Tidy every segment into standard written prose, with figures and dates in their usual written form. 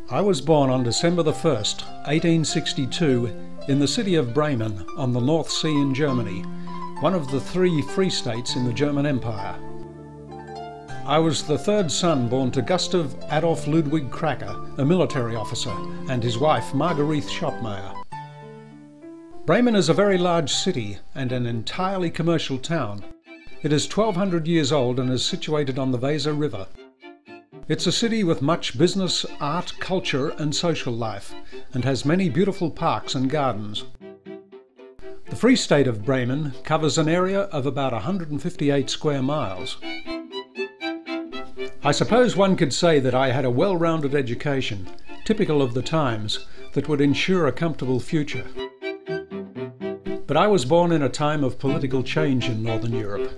I was born on December the 1st, 1862, in the city of Bremen on the North Sea in Germany, one of the 3 free states in the German Empire. I was the 3rd son born to Gustav Adolf W.A.Kracke, a military officer, and his wife Margarete Schopmeyer. Bremen is a very large city and an entirely commercial town. It is 1200 years old and is situated on the Weser River. It's a city with much business, art, culture and social life, and has many beautiful parks and gardens. The Free State of Bremen covers an area of about 158 square miles. I suppose one could say that I had a well-rounded education, typical of the times, that would ensure a comfortable future. But I was born in a time of political change in Northern Europe.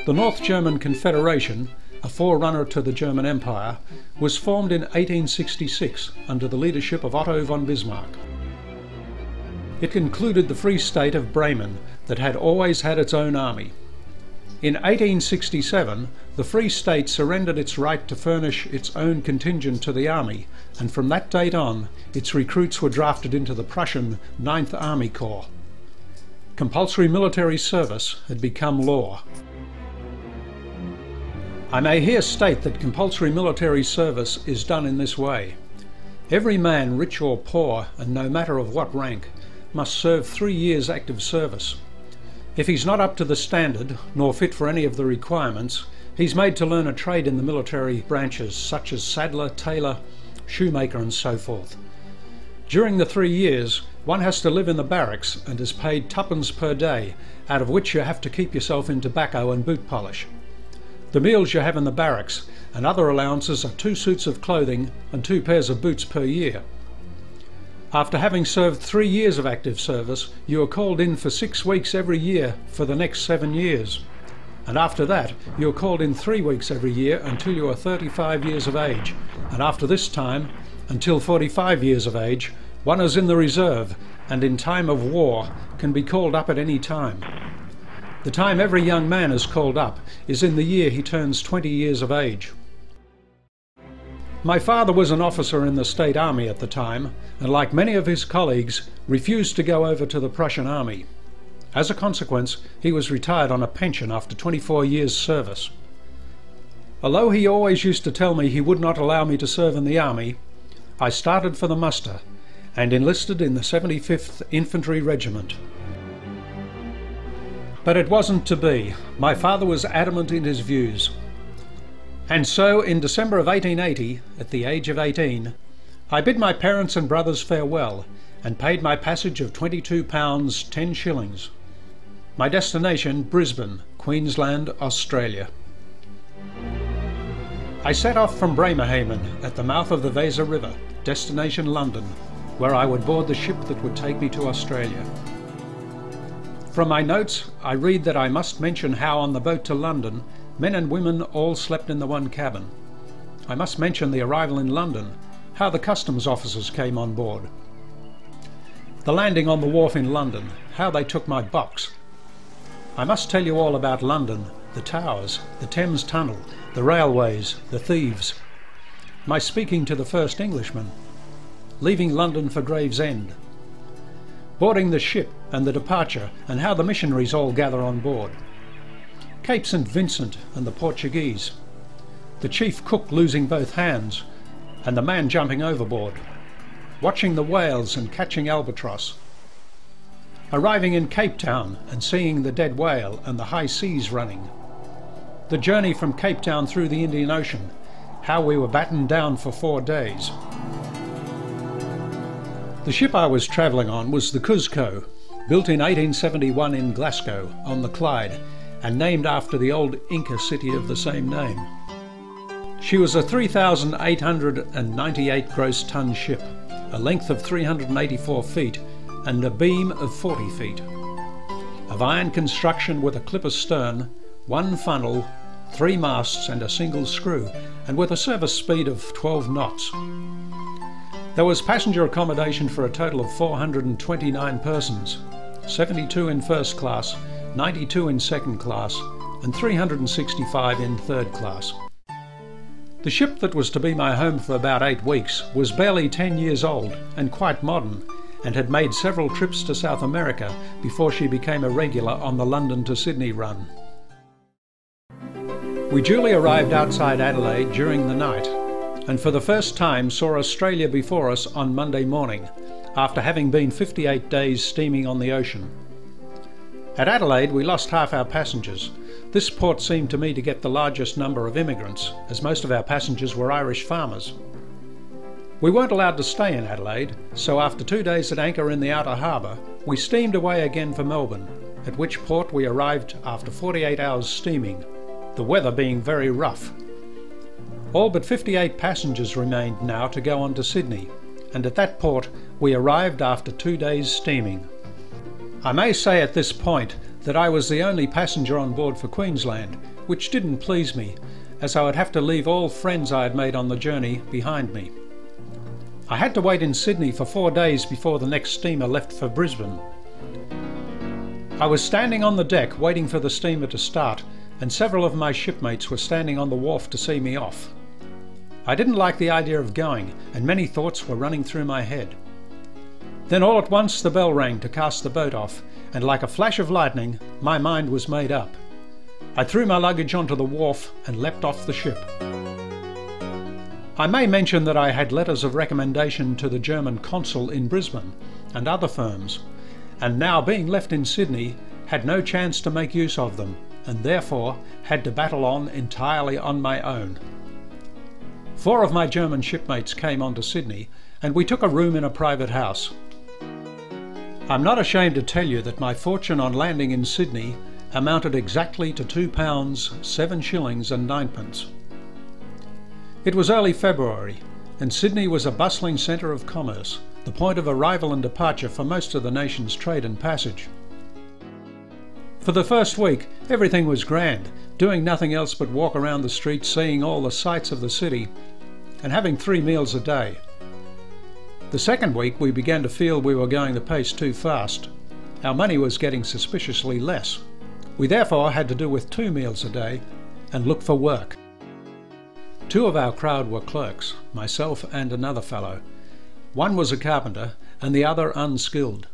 The North German Confederation, a forerunner to the German Empire, was formed in 1866 under the leadership of Otto von Bismarck. It included the Free State of Bremen that had always had its own army. In 1867, the Free State surrendered its right to furnish its own contingent to the army, and from that date on, its recruits were drafted into the Prussian 9th Army Corps. Compulsory military service had become law. I may here state that compulsory military service is done in this way. Every man, rich or poor, and no matter of what rank, must serve 3 years active service. If he's not up to the standard, nor fit for any of the requirements, he's made to learn a trade in the military branches such as saddler, tailor, shoemaker and so forth. During the 3 years, one has to live in the barracks and is paid 2d per day, out of which you have to keep yourself in tobacco and boot polish. The meals you have in the barracks and other allowances are 2 suits of clothing and 2 pairs of boots per year. After having served 3 years of active service, you are called in for 6 weeks every year for the next 7 years. And after that, you are called in 3 weeks every year until you are 35 years of age. And after this time, until 45 years of age, one is in the reserve and in time of war can be called up at any time. The time every young man is called up is in the year he turns 20 years of age. My father was an officer in the State Army at the time, and like many of his colleagues, refused to go over to the Prussian Army. As a consequence, he was retired on a pension after 24 years' service. Although he always used to tell me he would not allow me to serve in the army, I started for the muster and enlisted in the 75th Infantry Regiment. But it wasn't to be. My father was adamant in his views. And so, in December of 1880, at the age of 18, I bid my parents and brothers farewell and paid my passage of £22 10 shillings. My destination, Brisbane, Queensland, Australia. I set off from Bremerhaven at the mouth of the Weser River, destination London, where I would board the ship that would take me to Australia. From my notes, I read that I must mention how on the boat to London, men and women all slept in the one cabin. I must mention the arrival in London, how the customs officers came on board. The landing on the wharf in London, how they took my box. I must tell you all about London, the towers, the Thames Tunnel, the railways, the thieves. My speaking to the first Englishman. Leaving London for Gravesend. Boarding the ship and the departure and how the missionaries all gather on board. Cape St. Vincent and the Portuguese. The chief cook losing both hands and the man jumping overboard. Watching the whales and catching albatross. Arriving in Cape Town and seeing the dead whale and the high seas running. The journey from Cape Town through the Indian Ocean, how we were battened down for 4 days. The ship I was travelling on was the Cusco, built in 1871 in Glasgow on the Clyde and named after the old Inca city of the same name. She was a 3,898 gross ton ship, a length of 384 feet and a beam of 40 feet. Of iron construction with a clipper stern, 1 funnel, 3 masts and a single screw, and with a service speed of 12 knots. There was passenger accommodation for a total of 429 persons, 72 in first class, 92 in second class, and 365 in third class. The ship that was to be my home for about 8 weeks was barely 10 years old and quite modern, and had made several trips to South America before she became a regular on the London to Sydney run. We duly arrived outside Adelaide during the night, and for the first time saw Australia before us on Monday morning, after having been 58 days steaming on the ocean. At Adelaide we lost half our passengers. This port seemed to me to get the largest number of immigrants, as most of our passengers were Irish farmers. We weren't allowed to stay in Adelaide, so after 2 days at anchor in the outer harbour, we steamed away again for Melbourne, at which port we arrived after 48 hours steaming, the weather being very rough. All but 58 passengers remained now to go on to Sydney, and at that port we arrived after 2 days steaming. I may say at this point that I was the only passenger on board for Queensland, which didn't please me, as I would have to leave all friends I had made on the journey behind me. I had to wait in Sydney for 4 days before the next steamer left for Brisbane. I was standing on the deck waiting for the steamer to start, and several of my shipmates were standing on the wharf to see me off. I didn't like the idea of going, and many thoughts were running through my head. Then all at once the bell rang to cast the boat off, and like a flash of lightning, my mind was made up. I threw my luggage onto the wharf and leapt off the ship. I may mention that I had letters of recommendation to the German consul in Brisbane and other firms, and now being left in Sydney, had no chance to make use of them, and therefore had to battle on entirely on my own. 4 of my German shipmates came on to Sydney, and we took a room in a private house. I'm not ashamed to tell you that my fortune on landing in Sydney amounted exactly to £2, 7 shillings and 9pence. It was early February, and Sydney was a bustling centre of commerce, the point of arrival and departure for most of the nation's trade and passage. For the first week, everything was grand, doing nothing else but walk around the streets, seeing all the sights of the city, and having 3 meals a day. The second week we began to feel we were going the pace too fast. Our money was getting suspiciously less. We therefore had to do with 2 meals a day and look for work. 2 of our crowd were clerks, myself and another fellow. One was a carpenter and the other unskilled.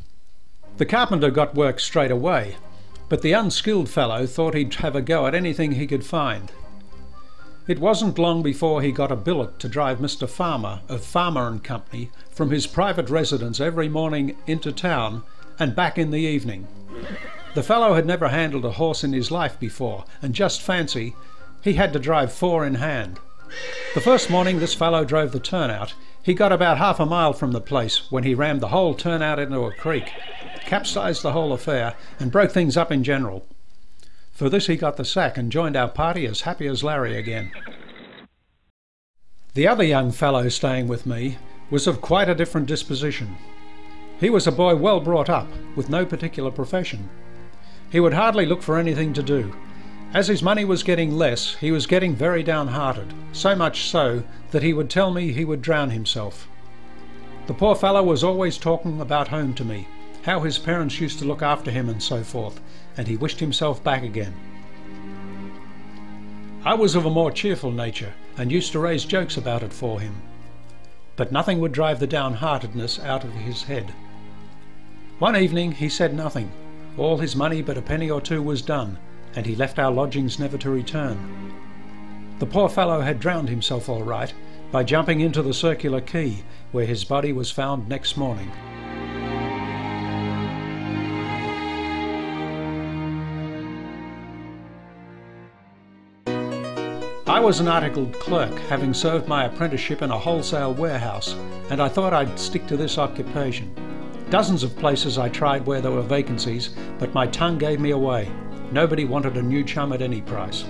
The carpenter got work straight away, but the unskilled fellow thought he'd have a go at anything he could find. It wasn't long before he got a billet to drive Mr. Farmer of Farmer and Company from his private residence every morning into town and back in the evening. The fellow had never handled a horse in his life before, and just fancy, he had to drive 4 in hand. The first morning this fellow drove the turnout, he got about half a mile from the place when he rammed the whole turnout into a creek, capsized the whole affair and broke things up in general. For this he got the sack and joined our party as happy as Larry again. The other young fellow staying with me was of quite a different disposition. He was a boy well brought up, with no particular profession. He would hardly look for anything to do. As his money was getting less, he was getting very downhearted, so much so that he would tell me he would drown himself. The poor fellow was always talking about home to me, how his parents used to look after him and so forth, and he wished himself back again. I was of a more cheerful nature and used to raise jokes about it for him, but nothing would drive the downheartedness out of his head. One evening he said nothing. All his money but a penny or 2 was done, and he left our lodgings never to return. The poor fellow had drowned himself all right by jumping into the Circular Quay, where his body was found next morning. I was an articled clerk, having served my apprenticeship in a wholesale warehouse, and I thought I'd stick to this occupation. Dozens of places I tried where there were vacancies, but my tongue gave me away. Nobody wanted a new chum at any price.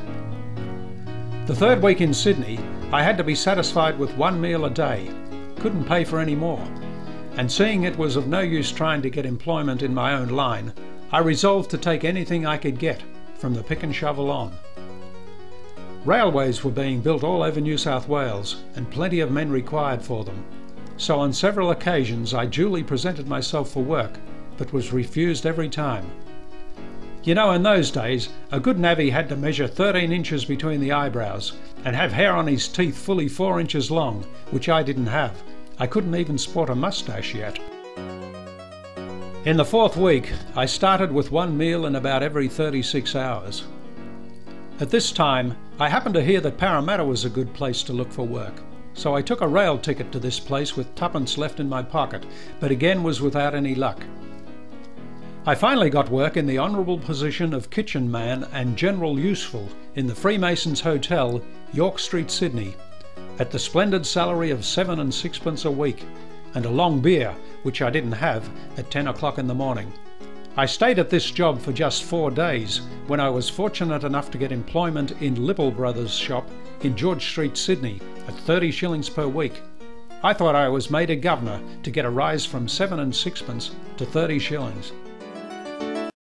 The 3rd week in Sydney, I had to be satisfied with 1 meal a day. Couldn't pay for any more. And seeing it was of no use trying to get employment in my own line, I resolved to take anything I could get, from the pick and shovel on. Railways were being built all over New South Wales, and plenty of men required for them. So on several occasions I duly presented myself for work, but was refused every time. You know, in those days, a good navvy had to measure 13 inches between the eyebrows, and have hair on his teeth fully 4 inches long, which I didn't have. I couldn't even sport a moustache yet. In the 4th week, I started with 1 meal in about every 36 hours. At this time, I happened to hear that Parramatta was a good place to look for work, so I took a rail ticket to this place with 2pence left in my pocket, but again was without any luck. I finally got work in the honourable position of kitchen man and general useful in the Freemasons Hotel, York Street, Sydney, at the splendid salary of 7 and 6pence a week, and a long beer, which I didn't have, at 10 o'clock in the morning. I stayed at this job for just 4 days when I was fortunate enough to get employment in Lippel Brothers' shop in George Street, Sydney, at 30 shillings per week. I thought I was made a governor to get a rise from 7 and 6pence to 30 shillings.